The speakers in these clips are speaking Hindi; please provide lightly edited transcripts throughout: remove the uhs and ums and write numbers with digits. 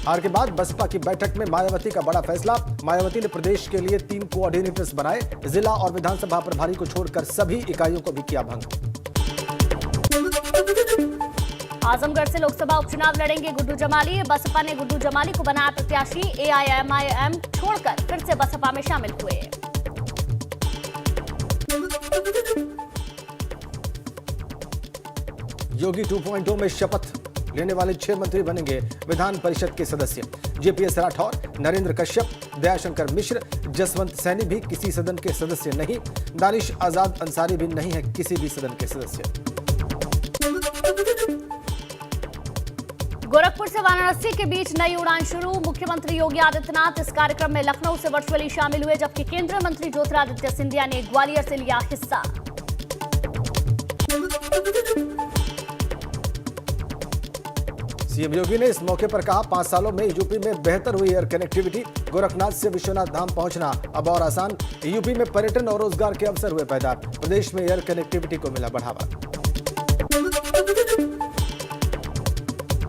हार के बाद बसपा की बैठक में मायावती का बड़ा फैसला। मायावती ने प्रदेश के लिए 3 कोऑर्डिनेटर्स बनाए। जिला और विधानसभा प्रभारी को छोड़कर सभी इकाइयों को भी किया भंग। आजमगढ़ से लोकसभा उपचुनाव लड़ेंगे गुड्डू जमाली। बसपा ने गुड्डू जमाली को बनाया प्रत्याशी। एआईएमआईएम छोड़कर फिर से बसपा में शामिल हुए। योगी 2.0 में शपथ लेने वाले 6 मंत्री बनेंगे विधान परिषद के सदस्य। जेपीएस राठौर, नरेंद्र कश्यप, दयाशंकर मिश्र, जसवंत सैनी भी किसी सदन के सदस्य नहीं। दानिश आजाद अंसारी भी नहीं है किसी भी सदन के सदस्य। गोरखपुर से वाराणसी के बीच नई उड़ान शुरू। मुख्यमंत्री योगी आदित्यनाथ इस कार्यक्रम में लखनऊ से वर्चुअली शामिल हुए, जबकि केंद्रीय मंत्री ज्योतिरादित्य सिंधिया ने ग्वालियर से लिया हिस्सा। सीएम योगी ने इस मौके पर कहा, 5 सालों में यूपी में बेहतर हुई एयर कनेक्टिविटी। गोरखनाथ से विश्वनाथ धाम पहुंचना अब और आसान। यूपी में पर्यटन और रोजगार के अवसर हुए पैदा। प्रदेश में एयर कनेक्टिविटी को मिला बढ़ावा।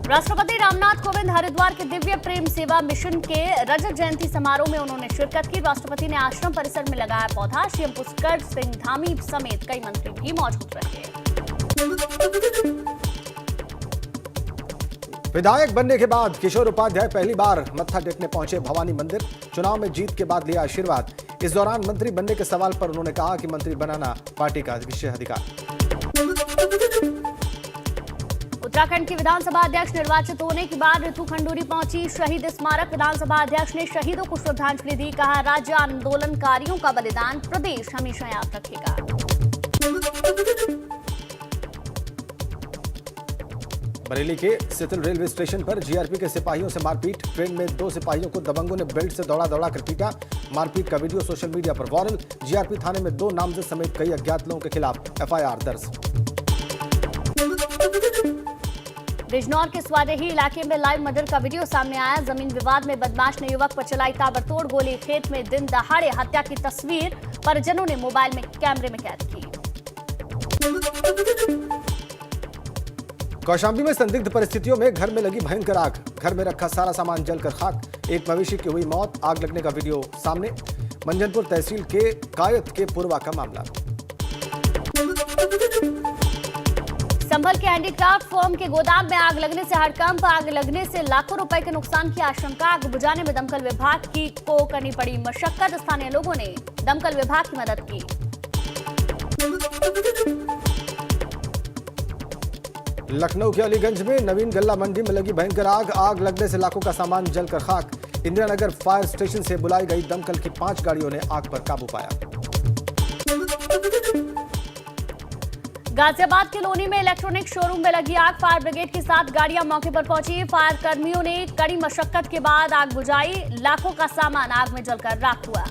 राष्ट्रपति रामनाथ कोविंद हरिद्वार के दिव्य प्रेम सेवा मिशन के रजत जयंती समारोह में उन्होंने शिरकत की। राष्ट्रपति ने आश्रम परिसर में लगाया पौधा। सीएम पुष्कर सिंह धामी समेत कई मंत्री भी मौजूद रहे। विधायक बनने के बाद किशोर उपाध्याय पहली बार मत्था टेकने पहुंचे भवानी मंदिर। चुनाव में जीत के बाद लिया आशीर्वाद। इस दौरान मंत्री बनने के सवाल पर उन्होंने कहा कि मंत्री बनाना पार्टी का विशेष अधिकार। उत्तराखंड की विधानसभा अध्यक्ष निर्वाचित होने के बाद ऋतु खंडूरी पहुंची शहीद स्मारक। विधानसभा अध्यक्ष ने शहीदों को श्रद्धांजलि दी। कहा, राज्य आंदोलनकारियों का बलिदान प्रदेश हमेशा याद रखेगा। बरेली के सितल रेलवे स्टेशन पर जीआरपी के सिपाहियों से मारपीट। ट्रेन में 2 सिपाहियों को दबंगों ने बेल्ट से दौड़ा कर पीटा। मारपीट का वीडियो सोशल मीडिया पर वायरल। जीआरपी थाने में 2 नामजद समेत कई अज्ञात लोगों के खिलाफ एफआईआर दर्ज। बिजनौर के स्वादेही इलाके में लाइव मर्डर का वीडियो सामने आया। जमीन विवाद में बदमाश ने युवक पर चलाई ताबड़तोड़ गोली। खेत में दिन दहाड़े हत्या की तस्वीर परिजनों ने मोबाइल में कैमरे में कैद की। कौशाम्बी में संदिग्ध परिस्थितियों में घर में लगी भयंकर आग। घर में रखा सारा सामान जलकर खाक। एक मवेशी की हुई मौत। आग लगने का वीडियो सामने। मंजनपुर तहसील के कायत के पूर्वा का मामला। संभल के हैंडीक्राफ्ट फर्म के गोदाम में आग लगने से हड़कंप। आग लगने से लाखों रुपए के नुकसान की आशंका। आग बुझाने में दमकल विभाग को करनी पड़ी मशक्कत। स्थानीय लोगों ने दमकल विभाग की मदद की। लखनऊ के अलीगंज में नवीन गल्ला मंडी में लगी भयंकर आग। आग लगने से लाखों का सामान जलकर खाक। इंदिरा नगर फायर स्टेशन से बुलाई गई दमकल की 5 गाड़ियों ने आग पर काबू पाया। गाजियाबाद के लोनी में इलेक्ट्रॉनिक शोरूम में लगी आग। फायर ब्रिगेड के 7 गाड़ियां मौके पर पहुंची। फायर कर्मियों ने कड़ी मशक्कत के बाद आग बुझाई। लाखों का सामान आग में जलकर राख हुआ।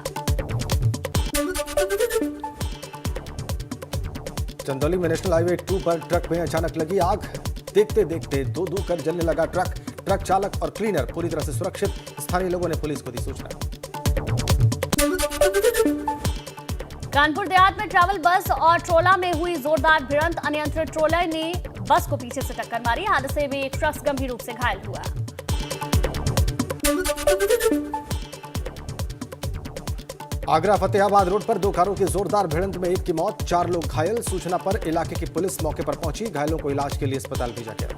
चंदौली में नेशनल हाईवे 2 पर ट्रक में अचानक लगी आग। देखते देखते दो कर जलने लगा ट्रक। ट्रक चालक और क्लीनर पूरी तरह से सुरक्षित। स्थानीय लोगों ने पुलिस को दी सूचना। कानपुर देहात में ट्रैवल बस और ट्रोला में हुई जोरदार भिड़ंत। अनियंत्रित ट्रोलर ने बस को पीछे से टक्कर मारी। हादसे में एक शख्स गंभीर रूप से घायल हुआ। आगरा फतेहाबाद रोड पर 2 कारों की जोरदार भिड़ंत में 1 की मौत, 4 लोग घायल। सूचना पर इलाके की पुलिस मौके पर पहुंची। घायलों को इलाज के लिए अस्पताल भेजा गया।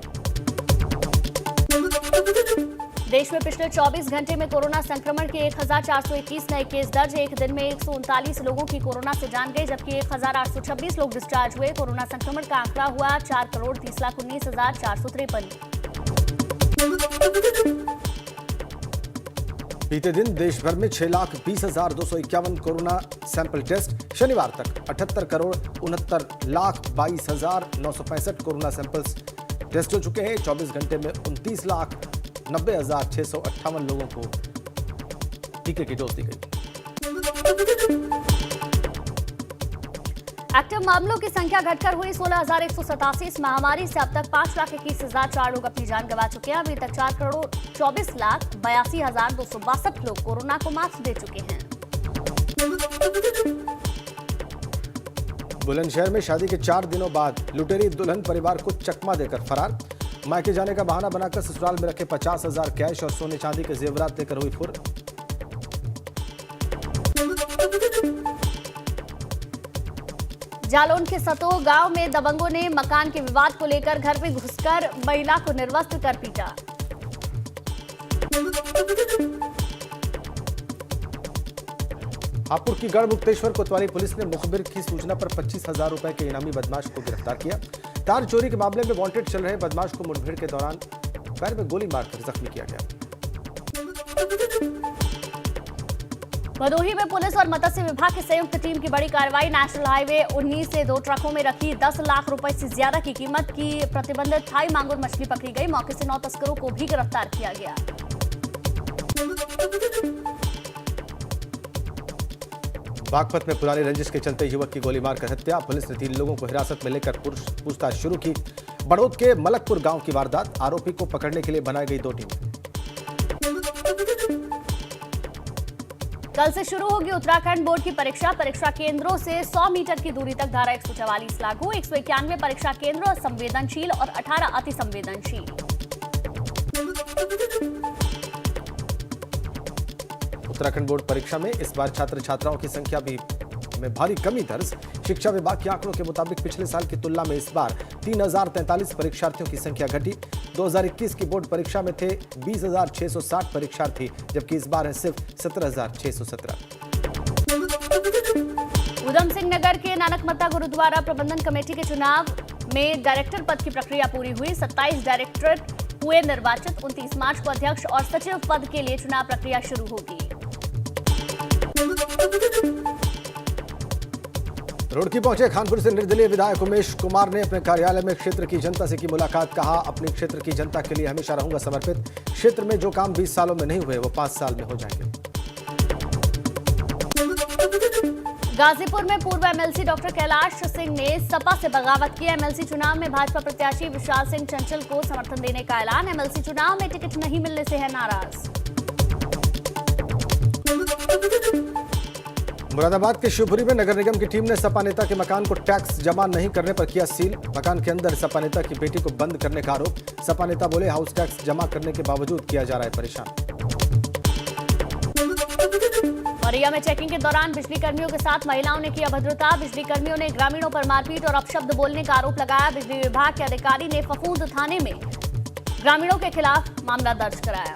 देश में पिछले 24 घंटे में कोरोना संक्रमण के 1421 नए केस दर्ज। एक दिन में 139 लोगों की कोरोना से जान गई, जबकि 1826 लोग डिस्चार्ज हुए। कोरोना संक्रमण का आंकड़ा हुआ 4,30,19,453। बीते दिन देश भर में 6,20,251 कोरोना सैंपल टेस्ट। शनिवार तक 78,69,22,965 कोरोना सैंपल्स टेस्ट हो चुके हैं। 24 घंटे में 29,90,658 लोगों को टीके की डोज दी गई। एक्टिव मामलों की संख्या घटकर हुई 16,187। इस महामारी से अब तक 5,21,004 लोग अपनी जान गंवा चुके हैं। अभी तक 4,24,82,262 लोग कोरोना को मात दे चुके हैं। बुलंदशहर में शादी के 4 दिनों बाद लुटेरी दुल्हन परिवार को चकमा देकर फरार। मायके जाने का बहाना बनाकर ससुराल में रखे 50,000 कैश और सोने चांदी के जेवरात लेकर हुई फुर। जालौन के सतो गांव में दबंगों ने मकान के विवाद को लेकर घर में घुसकर महिला को निर्वस्त्र कर पीटा। हापुड़ की गढ़मुक्तेश्वर कोतवाली पुलिस ने मुखबिर की सूचना पर 25,000 रुपए के इनामी बदमाश को गिरफ्तार किया। तार चोरी के मामले में वांटेड चल रहे बदमाश को मुठभेड़ के दौरान पैर में गोली मारकर जख्मी किया गया। भदोही में पुलिस और मत्स्य विभाग की संयुक्त टीम की बड़ी कार्रवाई। नेशनल हाईवे 19 से 2 ट्रकों में रखी 10 लाख रुपए से ज्यादा की कीमत की प्रतिबंधित थाई मांगुर मछली पकड़ी गई। मौके से 9 तस्करों को भी गिरफ्तार किया गया। बागपत में पुरानी रंजिश के चलते युवक की गोली मारकर हत्या। पुलिस ने 3 लोगों को हिरासत में लेकर पूछताछ शुरू की। बड़ौद के मलकपुर गांव की वारदात। आरोपी को पकड़ने के लिए बनाई गई 2 टीम। कल से शुरू होगी उत्तराखंड बोर्ड की परीक्षा। परीक्षा केंद्रों से 100 मीटर की दूरी तक धारा 144 लागू। 191 परीक्षा केंद्र संवेदनशील और 18 अति संवेदनशील। उत्तराखंड बोर्ड परीक्षा में इस बार छात्र छात्राओं की संख्या में भारी कमी दर्ज। शिक्षा विभाग के आंकड़ों के मुताबिक पिछले साल की तुलना में इस बार 3043 परीक्षार्थियों की संख्या घटी। 2021 की बोर्ड परीक्षा में थे 20,660 परीक्षार्थी, जबकि इस बार है सिर्फ 17,617। उधम सिंह नगर के नानकमत्ता गुरुद्वारा प्रबंधन कमेटी के चुनाव में डायरेक्टर पद की प्रक्रिया पूरी हुई। 27 डायरेक्टर हुए निर्वाचित। 29 मार्च को अध्यक्ष और सचिव पद के लिए चुनाव प्रक्रिया शुरू होगी। रुड़की पहुंचे खानपुर से निर्दलीय विधायक उमेश कुमार ने अपने कार्यालय में क्षेत्र की जनता से की मुलाकात। कहा, अपने क्षेत्र की जनता के लिए हमेशा रहूंगा समर्पित। क्षेत्र में जो काम 20 सालों में नहीं हुए वो 5 साल में हो जाएंगे। गाजीपुर में पूर्व एमएलसी डॉक्टर कैलाश सिंह ने सपा से बगावत की। एमएलसी चुनाव में भाजपा प्रत्याशी विशाल सिंह चंचल को समर्थन देने का ऐलान। एमएलसी चुनाव में टिकट नहीं मिलने से है नाराज। मुरादाबाद के शिवपुरी में नगर निगम की टीम ने सपा नेता के मकान को टैक्स जमा नहीं करने पर किया सील। मकान के अंदर सपा नेता की बेटी को बंद करने का आरोप। सपा नेता बोले, हाउस टैक्स जमा करने के बावजूद किया जा रहा है परेशान। औरैया में चेकिंग के दौरान बिजली कर्मियों के साथ महिलाओं ने की अभद्रता। बिजली कर्मियों ने ग्रामीणों पर मारपीट और अपशब्द बोलने का आरोप लगाया। बिजली विभाग के अधिकारी ने फफूंद थाने में ग्रामीणों के खिलाफ मामला दर्ज कराया।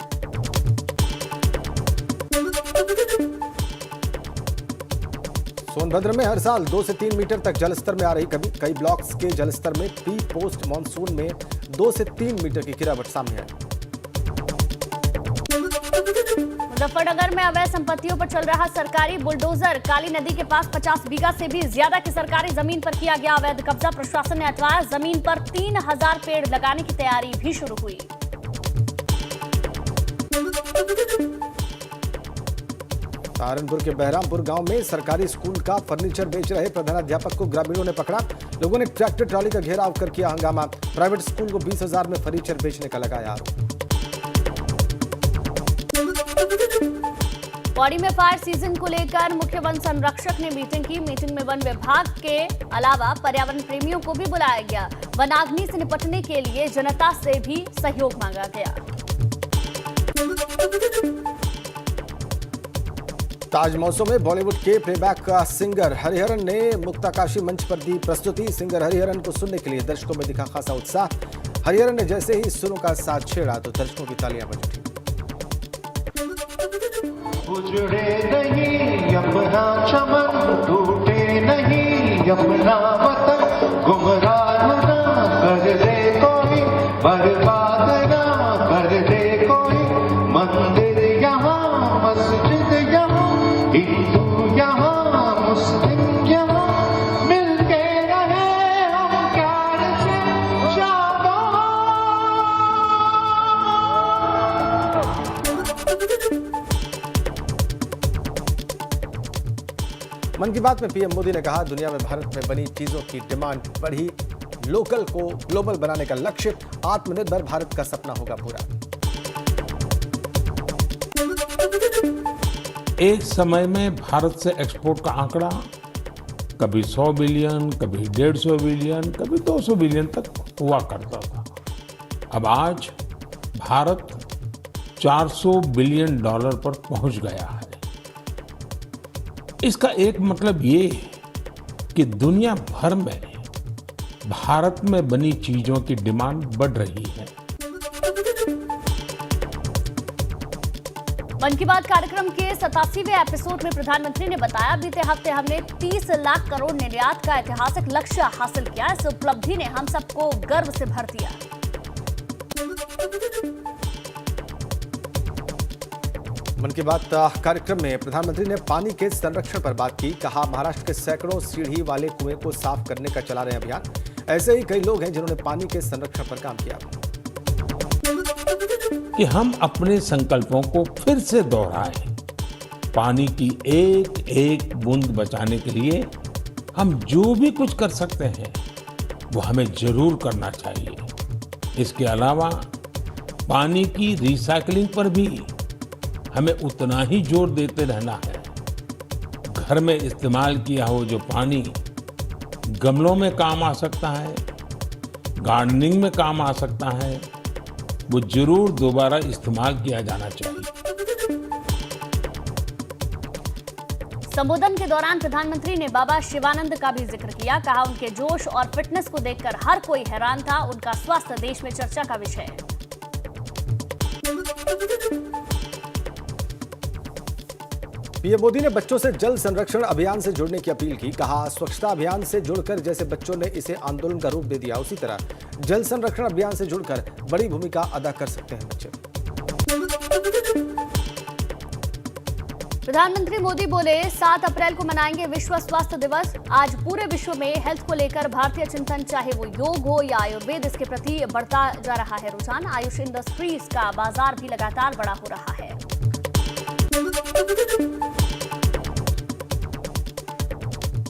सोनभद्र में हर साल 2 से 3 मीटर तक जलस्तर में आ रही कमी। कई ब्लॉक्स के जलस्तर में प्री पोस्ट मानसून में 2 से 3 मीटर की गिरावट सामने आई। मुजफ्फरनगर में अवैध संपत्तियों पर चल रहा सरकारी बुलडोजर। काली नदी के पास 50 बीघा से भी ज्यादा की सरकारी जमीन पर किया गया अवैध कब्जा। प्रशासन ने हटवाया। जमीन पर 3000 पेड़ लगाने की तैयारी भी शुरू हुई। सहारनपुर के बहरामपुर गांव में सरकारी स्कूल का फर्नीचर बेच रहे प्रधानाध्यापक को ग्रामीणों ने पकड़ा। लोगों ने ट्रैक्टर ट्रॉली का घेराव कर किया हंगामा। प्राइवेट स्कूल को 20,000 में फर्नीचर बेचने का लगाया आरोप। पौड़ी में फायर सीजन को लेकर मुख्य वन संरक्षक ने मीटिंग की। मीटिंग में वन विभाग के अलावा पर्यावरण प्रेमियों को भी बुलाया गया। वनाग्नि से निपटने के लिए जनता से भी सहयोग मांगा गया। ताज महोत्सव में बॉलीवुड के प्लेबैक सिंगर हरिहरन ने मुक्ताकाशी मंच पर दी प्रस्तुति। सिंगर हरिहरन को सुनने के लिए दर्शकों में दिखा खासा उत्साह। हरिहरन ने जैसे ही सुरों का साथ छेड़ा तो दर्शकों की तालियां बज उठी। उजड़े नहीं अपना चमन, टूटे नहीं अपना वतन, गुमराह ना कर दे कोई, बर्बाद ना कर दे कोई। मंदिर यहाँ, मस्जिद यहाँ, हिंदू यहाँ, मुस्लिम यहाँ, मिलके रहे हम प्यार से शाबाश। मन की बात में पीएम मोदी ने कहा, दुनिया में भारत में बनी चीजों की डिमांड बढ़ी। लोकल को ग्लोबल बनाने का लक्ष्य, आत्मनिर्भर भारत का सपना होगा पूरा। एक समय में भारत से एक्सपोर्ट का आंकड़ा कभी 100 बिलियन, कभी 150 बिलियन, कभी 200 बिलियन तक हुआ करता था। अब आज भारत $400 बिलियन पर पहुंच गया है। इसका एक मतलब ये कि दुनिया भर में भारत में बनी चीजों की डिमांड बढ़ रही है। मन की बात कार्यक्रम के 87वें एपिसोड में प्रधानमंत्री ने बताया, बीते हफ्ते हमने 30 लाख करोड़ निर्यात का ऐतिहासिक लक्ष्य हासिल किया। इस उपलब्धि ने हम सबको गर्व से भर दिया। मन की बात कार्यक्रम में प्रधानमंत्री ने पानी के संरक्षण पर बात की। कहा, महाराष्ट्र के सैकड़ों सीढ़ी वाले कुएं को साफ करने का चला रहे अभियान। ऐसे ही कई लोग हैं जिन्होंने पानी के संरक्षण पर काम किया कि हम अपने संकल्पों को फिर से दोहराएं। पानी की एक एक बूंद बचाने के लिए हम जो भी कुछ कर सकते हैं वो हमें जरूर करना चाहिए। इसके अलावा पानी की रिसाइकलिंग पर भी हमें उतना ही जोर देते रहना है। घर में इस्तेमाल किया हो जो पानी गमलों में काम आ सकता है, गार्डनिंग में काम आ सकता है, वो जरूर दोबारा इस्तेमाल किया जाना चाहिए। संबोधन के दौरान प्रधानमंत्री ने बाबा शिवानंद का भी जिक्र किया। कहा, उनके जोश और फिटनेस को देखकर हर कोई हैरान था। उनका स्वास्थ्य देश में चर्चा का विषय है। पीएम मोदी ने बच्चों से जल संरक्षण अभियान से जुड़ने की अपील की। कहा, स्वच्छता अभियान से जुड़कर जैसे बच्चों ने इसे आंदोलन का रूप दे दिया, उसी तरह जल संरक्षण अभियान से जुड़कर बड़ी भूमिका अदा कर सकते हैं बच्चे। प्रधानमंत्री मोदी बोले, 7 अप्रैल को मनाएंगे विश्व स्वास्थ्य दिवस। आज पूरे विश्व में हेल्थ को लेकर भारतीय चिंतन, चाहे वो योग हो या आयुर्वेद, इसके प्रति बढ़ता जा रहा है रुझान। आयुष इंडस्ट्रीज का बाजार भी लगातार बड़ा हो रहा है।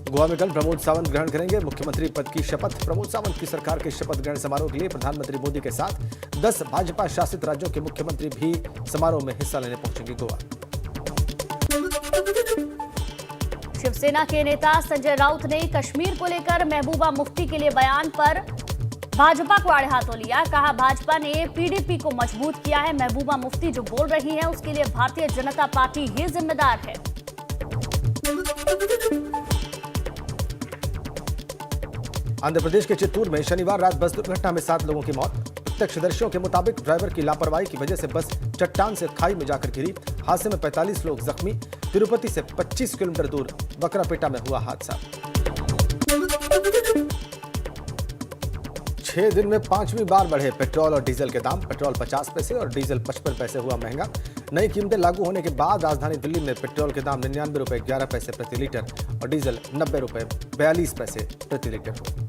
गोवा में कल प्रमोद सावंत ग्रहण करेंगे मुख्यमंत्री पद की शपथ। प्रमोद सावंत की सरकार के शपथ ग्रहण समारोह के लिए प्रधानमंत्री मोदी के साथ 10 भाजपा शासित राज्यों के मुख्यमंत्री भी समारोह में हिस्सा लेने पहुंचेंगे गोवा। शिवसेना के नेता संजय राउत ने कश्मीर को लेकर महबूबा मुफ्ती के लिए बयान पर भाजपा को आड़े हाथों लिया। कहा, भाजपा ने पीडीपी को मजबूत किया है। महबूबा मुफ्ती जो बोल रही हैं उसके लिए भारतीय जनता पार्टी ही जिम्मेदार है। आंध्र प्रदेश के चित्तूर में शनिवार रात बस दुर्घटना में 7 लोगों की मौत। प्रत्यक्षदर्शियों के मुताबिक ड्राइवर की लापरवाही की वजह से बस चट्टान से खाई में जाकर गिरी। हादसे में 45 लोग जख्मी। तिरुपति से 25 किलोमीटर दूर बकरापेटा में हुआ हादसा। 6 दिन में 5वीं बार बढ़े पेट्रोल और डीजल के दाम। पेट्रोल 50 पैसे और डीजल 55 पैसे हुआ महंगा। नई कीमतें लागू होने के बाद राजधानी दिल्ली में पेट्रोल के दाम 99 रुपए 11 पैसे प्रति लीटर और डीजल 90 रुपए 42 पैसे प्रति लीटर हुए।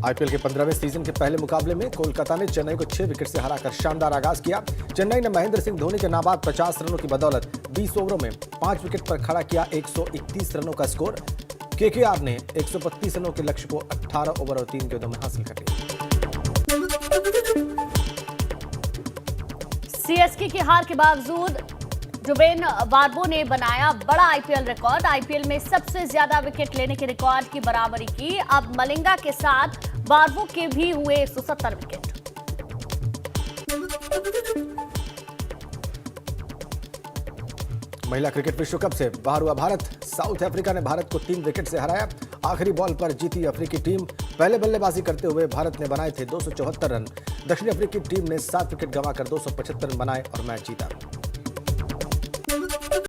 आईपीएल के 15वें सीजन के पहले मुकाबले में कोलकाता ने चेन्नई को 6 विकेट से हराकर शानदार आगाज किया। चेन्नई ने महेंद्र सिंह धोनी के नाबाद 50 रनों की बदौलत 20 ओवरों में 5 विकेट पर खड़ा किया 131 रनों का स्कोर। केकेआर ने 132 रनों के लक्ष्य को 18 ओवर और 3 गेंदों में हासिल कर लिया। सीएसके की हार के बावजूद जुबेन वार्बो ने बनाया बड़ा आईपीएल रिकॉर्ड। आईपीएल में सबसे ज्यादा विकेट लेने के रिकॉर्ड की बराबरी की। अब मलिंगा के साथ वार्बो के भी हुए 170 विकेट। महिला क्रिकेट विश्व कप से बाहर हुआ भारत। साउथ अफ्रीका ने भारत को 3 विकेट से हराया। आखिरी बॉल पर जीती अफ्रीकी टीम। पहले बल्लेबाजी करते हुए भारत ने बनाए थे 274 रन। दक्षिण अफ्रीकी टीम ने 7 विकेट गंवाकर 275 रन बनाए और मैच जीता।